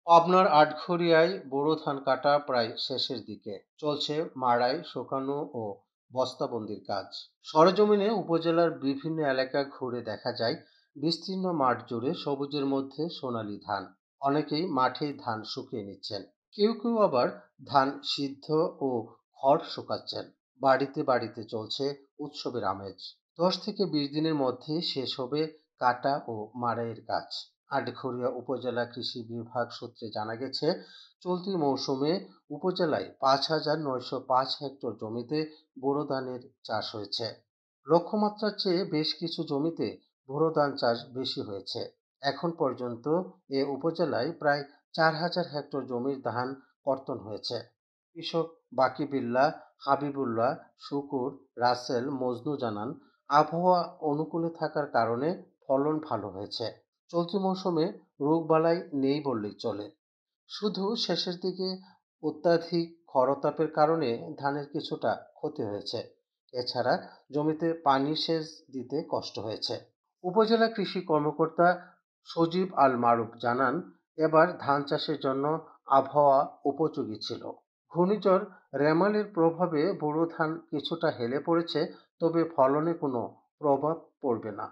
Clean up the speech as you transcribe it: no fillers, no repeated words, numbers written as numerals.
পাবনার আটঘরিয়ায় বোরো ধান কাটা প্রায় শেষের দিকে। চলছে মাড়াই, শুকানো ও বস্তাবন্দির কাজ। সরেজমিনে উপজেলার বিভিন্ন এলাকা ঘুরে দেখা যায় বিস্তীর্ণ মাঠ জুড়ে সবুজের মধ্যে সোনালী ধান। অনেকেই মাঠেই ধান শুকিয়ে নিচ্ছেন। কেউ কেউ আবার ধান সিদ্ধ ও খড় শুকাচ্ছেন। বাড়িতে বাড়িতে চলছে উৎসবের আমেজ। 10 থেকে 20 দিনের মধ্যে শেষ হবে কাটা ও মাড়াইয়ের কাজ। আটঘরিয়া উপজেলা কৃষি বিভাগ সূত্রে জানা গেছে, চলতি মৌসুমে উপজেলায় 5,905 হেক্টর জমিতে বোরো ধানের চাষ হয়েছে। লক্ষ্যমাত্রার চেয়ে বেশ কিছু জমিতে বোরো ধান চাষ বেশি হয়েছে। এখন পর্যন্ত এ উপজেলায় প্রায় 4,000 হেক্টর জমির ধান কর্তন হয়েছে। কৃষক বাকিবিল্লাহ হাবিবুল্লাহ শুকুর রাসেল মজনু জানান, আবহাওয়া অনুকূলে থাকার কারণে ফলন ভালো হয়েছে। চলতি মৌসুমে রোগবালাই নেই বললেই চলে। শুধু শেষের দিকে অত্যাধিক খরতাপের কারণে ধানের কিছুটা ক্ষতি হয়েছে। এছাড়া জমিতে পানি সেচ দিতে কষ্ট হয়েছে। উপজেলা কৃষি কর্মকর্তা সজীব আল মারুফ জানান, এবার ধান চাষের জন্য আবহাওয়া উপযোগী ছিল। ঘূর্ণিঝড় রেমালের প্রভাবে বোরো ধান কিছুটা হেলে পড়েছে, তবে ফলনে কোনো প্রভাব পড়বে না।